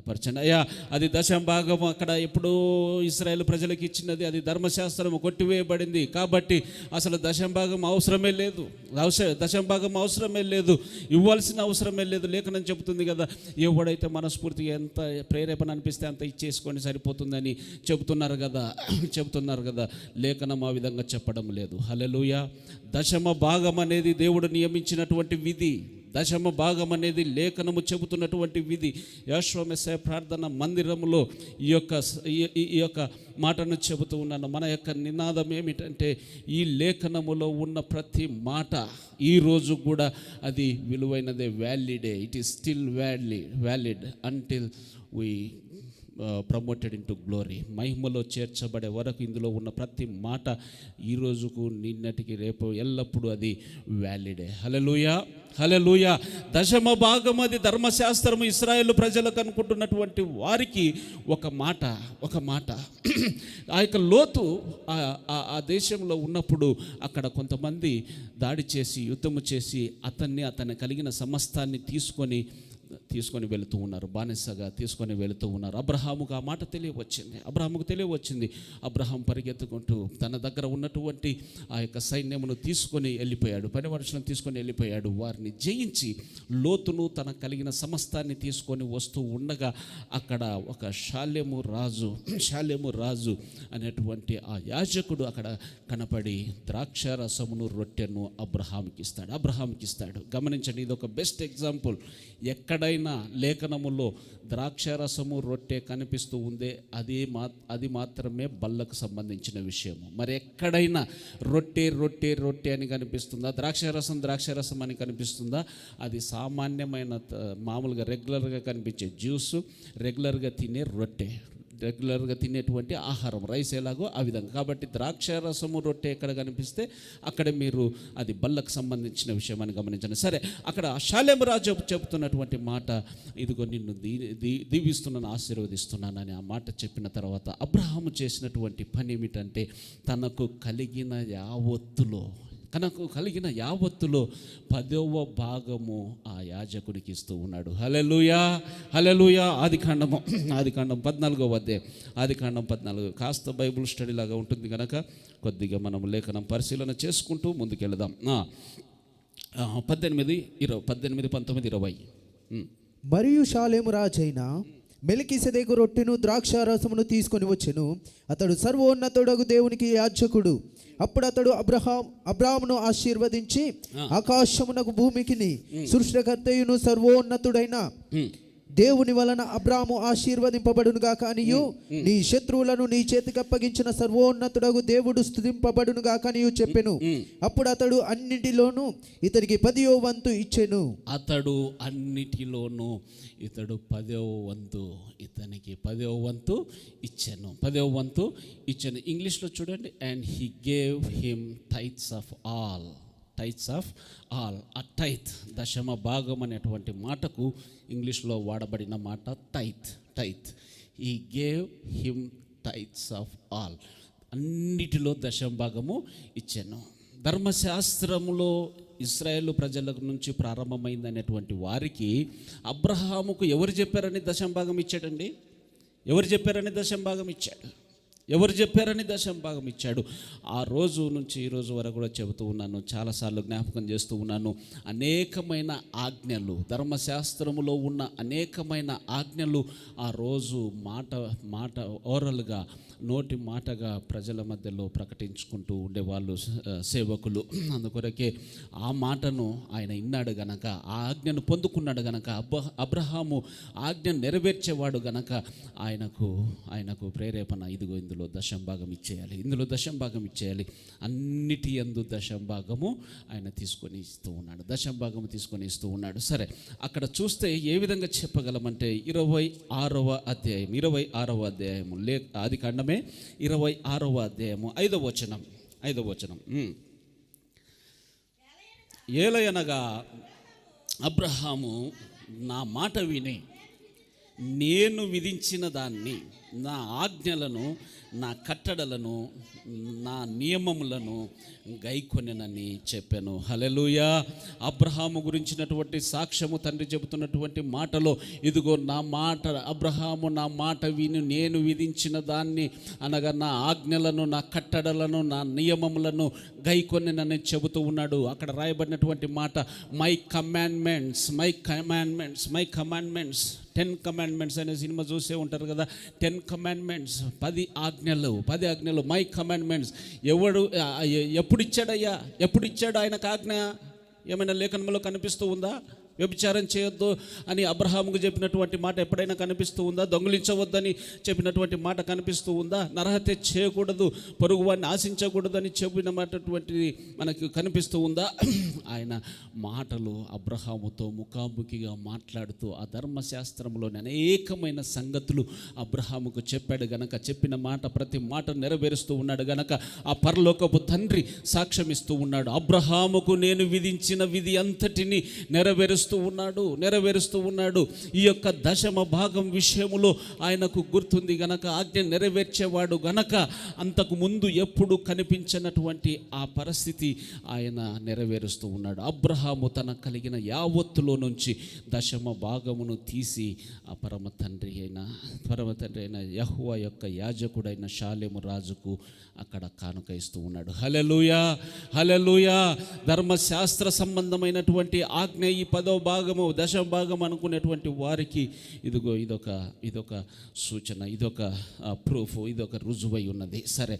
బలపరచండి అయ్యా. అది దశమ భాగం అక్కడ ఎప్పుడూ ఇశ్రాయేలు ప్రజలకు ఇచ్చినది, అది ధర్మశాస్త్రం కొట్టివేయబడింది కాబట్టి అసలు దశమ భాగం అవసరమే లేదు, దశమ భాగం అవసరమే లేదు, ఇవ్వాల్సిన అవసరమే లేదు. లేఖనం చెబుతుంది కదా, ఎవడైతే మనస్ఫూర్తిగా ఎంత ప్రేరేపణ అనిపిస్తే అంత ఇచ్చేసుకొని సరిపోతుందని చెబుతున్నారు కదా. లేఖనం ఆ విధంగా చెప్పడం లేదు. హల్లెలూయా. దశమ భాగం అనేది దేవుడు నియమించినటువంటి విధి, దశమ భాగం అనేది లేఖనము చెబుతున్నటువంటి విధి. యేషువ మెస్సీయ ప్రార్థన మందిరంలో ఈ యొక్క మాటను చెబుతూ ఉన్నాను. మన యొక్క నినాదం ఏమిటంటే, ఈ లేఖనములో ఉన్న ప్రతి మాట ఈరోజు కూడా అది విలువైనదే, వ్యాలిడే. It is still valid until we promoted into glory. మహిమలో చేర్చబడే వరకు ఇందులో ఉన్న ప్రతి మాట ఈ రోజుకు, నిన్నటికి, రేపు ఎల్లప్పుడూ అది వ్యాలిడే. హల్లెలూయా, హల్లెలూయా. దశమ భాగం అది ధర్మశాస్త్రము ఇశ్రాయేలు ప్రజలకు అనుకుంటున్నటువంటి వారికి ఒక మాట ఆ యొక్క లోతు ఆ దేశంలో ఉన్నప్పుడు అక్కడ కొంతమంది దాడి చేసి, యుద్ధము చేసి అతన్ని కలిగిన సమస్తాన్ని తీసుకొని వెళుతూ ఉన్నారు, బానిసగా తీసుకొని వెళుతూ ఉన్నారు. అబ్రహాముకు ఆ మాట తెలియవచ్చింది. అబ్రహాం పరిగెత్తుకుంటూ తన దగ్గర ఉన్నటువంటి ఆ యొక్క సైన్యమును తీసుకొని వెళ్ళిపోయాడు, పని మనుషులను తీసుకొని వెళ్ళిపోయాడు. వారిని జయించి లోతును తన కలిగిన సమస్తాన్ని తీసుకొని వస్తూ ఉండగా అక్కడ ఒక షాలెము రాజు అనేటువంటి ఆ యాజకుడు అక్కడ కనపడి ద్రాక్షారసమును రొట్టెను అబ్రహాంకి ఇస్తాడు. గమనించండి, ఇది ఒక బెస్ట్ ఎగ్జాంపుల్. ఎక్కడైనా లేఖనములో ద్రాక్షారసము రొట్టె కనిపిస్తూ ఉందే అది మాత్రమే బల్లకు సంబంధించిన విషయము. మరి ఎక్కడైనా రొట్టె అని కనిపిస్తుందా, ద్రాక్షారసం అని కనిపిస్తుందా? అది సామాన్యమైన మామూలుగా రెగ్యులర్గా కనిపించే జ్యూస్, రెగ్యులర్గా తినే రొట్టె, రెగ్యులర్గా తినేటువంటి ఆహారం, రైస్ ఎలాగో ఆ విధంగా. కాబట్టి ద్రాక్షారసము రొట్టె ఎక్కడ కనిపిస్తే అక్కడ మీరు అది బల్లకు సంబంధించిన విషయం అని గమనించండి. సరే, అక్కడ షాలెము రాజు చెబుతున్నటువంటి మాట, ఇదిగో నిన్ను దీవిస్తున్నాను, ఆశీర్వదిస్తున్నాను అని ఆ మాట చెప్పిన తర్వాత అబ్రహాము చేసినటువంటి పని ఏమిటంటే, తనకు కలిగిన యావత్తులో 10వ భాగము ఆ యాజకుడికి ఇస్తూ ఉన్నాడు. హల్లెలూయా, హల్లెలూయా. ఆదికాండం 14వ అధ్యాయం, ఆదికాండం 14. కాస్త బైబుల్ స్టడీ లాగా ఉంటుంది కనుక కొద్దిగా మనం లేఖనం పరిశీలన చేసుకుంటూ ముందుకెళ్దాం. 18, 19, 20. మరియు షాలేము రాజైన మెల్కీసెదెకు రొట్టెను ద్రాక్షారసమును తీసుకొని వచ్చెను. అతడు సర్వోన్నతుడగు దేవునికి యాజకుడు. అప్పుడు అతడు అబ్రాహామును ఆశీర్వదించి, ఆకాశమునకు భూమికిని సృష్టికర్తయును సర్వోన్నతుడైన దేవుని వలన అబ్రాహాము ఆశీర్వదింపబడును గాక అనియు, నీ శత్రువులను నీ చేతికి అప్పగించిన సర్వోన్నతుడగు దేవుడు స్తుతింపబడును గాక అనియు చెప్పెను. అప్పుడు అతడు అన్నిటిలోనూ ఇతనికి 10వ వంతు ఇచ్చెను. ఇతనికి 10వ వంతు ఇచ్చాను. ఇంగ్లీష్లో చూడండి, and he gave him tithes of all. ఆ టైత్, దశమ భాగం అనేటువంటి మాటకు ఇంగ్లీష్లో వాడబడిన మాట tithe. He gave him tithes of all. అన్నిటిలో దశమ భాగము ఇచ్చాను. ధర్మశాస్త్రములో ఇశ్రాయేలు ప్రజల నుంచి ప్రారంభమైంది అనేటువంటి వారికి అబ్రహాముకు ఎవరు చెప్పారని దశమ భాగం ఇచ్చాడండి? ఎవరు చెప్పారని దశమ భాగం ఇచ్చాడు? ఆ రోజు నుంచి ఈ రోజు వరకు కూడా చెబుతూ ఉన్నాను, చాలాసార్లు జ్ఞాపకం చేస్తూ ఉన్నాను. అనేకమైన ఆజ్ఞలు, ధర్మశాస్త్రములో ఉన్న అనేకమైన ఆజ్ఞలు ఆ రోజు మాట ఓరల్గా, నోటి మాటగా ప్రజల మధ్యలో ప్రకటించుకుంటూ ఉండేవాళ్ళు సేవకులు. అందుకొరకే ఆ మాటను ఆయన విన్నాడు గనక, ఆ ఆజ్ఞను పొందుకున్నాడు గనక, అబ్రహాము ఆజ్ఞ నెరవేర్చేవాడు గనక ఆయనకు ప్రేరేపణ, ఇదిగో ఇందులో దశమ భాగం ఇచ్చేయాలి, అన్నిటి యందు దశమ భాగము ఆయన తీసుకొని ఇస్తూ ఉన్నాడు. సరే, అక్కడ చూస్తే ఏ విధంగా చెప్పగలమంటే 26వ అధ్యాయం ఆదికాండమే 26వ అధ్యాయము 5వ వచనం. ఏలయనగా అబ్రహాము నా మాట విని నేను విధించిన దాన్ని, నా ఆజ్ఞలను, నా కట్టడలను, నా నియమములను గైకొనెనని చెప్పాను. హల్లెలూయా. అబ్రహాము గురించినటువంటి సాక్ష్యము తండ్రి చెబుతున్నటువంటి మాటలో, ఇదిగో నా మాట, అబ్రహాము నా మాట విని నేను విధించిన దాన్ని అనగా నా ఆజ్ఞలను, నా కట్టడలను, నా నియమములను గైకొనెనని చెబుతూ ఉన్నాడు. అక్కడ రాయబడినటువంటి మాట my commandments, my commandments, my commandments. 10 commandments అనే సినిమా చూసే ఉంటారు కదా. 10 కమాండ్మెంట్స్, 10 ఆజ్ఞలు, మై కమాండ్మెంట్స్. ఎప్పుడు ఇచ్చాడయ్యా? ఎప్పుడు ఇచ్చాడు ఆయనకు ఆజ్ఞ? ఏమైనా లేఖనంలో కనిపిస్తూ ఉందా? వ్యభిచారం చేయొద్దు అని అబ్రహాముకు చెప్పినటువంటి మాట ఎప్పుడైనా కనిపిస్తూ ఉందా? దొంగిలించవద్దని చెప్పినటువంటి మాట కనిపిస్తూ ఉందా? నరహత్య చేయకూడదు, పొరుగువాడిని ఆశించకూడదు అని చెప్పినటువంటిది మనకు కనిపిస్తూ ఉందా? ఆయన మాటలు అబ్రహాముతో ముఖాముఖిగా మాట్లాడుతూ ఆ ధర్మశాస్త్రంలోని అనేకమైన సంగతులు అబ్రహాముకు చెప్పాడు గనక, చెప్పిన మాట ప్రతి మాట నెరవేరుస్తూ ఉన్నాడు గనక ఆ పరలోకపు తండ్రి సాక్ష్యమిస్తూ ఉన్నాడు. అబ్రహాముకు నేను విధించిన విధి అంతటిని నెరవేరుస్తూ ఉన్నాడు. ఈ యొక్క 10వ భాగం విషయములో ఆయనకు గుర్తుంది గనక, ఆజ్ఞ నెరవేర్చేవాడు గనక, అంతకు ముందు ఎప్పుడు కనిపించినటువంటి ఆ పరిస్థితి ఆయన నెరవేరుస్తూ ఉన్నాడు. అబ్రహాము తన కలిగిన యావత్తులో నుంచి 10వ భాగమును తీసి ఆ పరమ తండ్రి అయిన యెహోవా యొక్క యాజకుడైన షాలేము రాజుకు అక్కడ కానుక ఇస్తూ ఉన్నాడు. హల్లెలూయా, హల్లెలూయా. ధర్మశాస్త్ర సంబంధమైనటువంటి ఆజ్ఞ ఈ 10వ భాగము, 10వ భాగం అనుకునేటువంటి వారికి ఇదిగో ఇదొక సూచన, ఇదొక ప్రూఫ్, ఇదొక రుజువై ఉన్నది. సరే,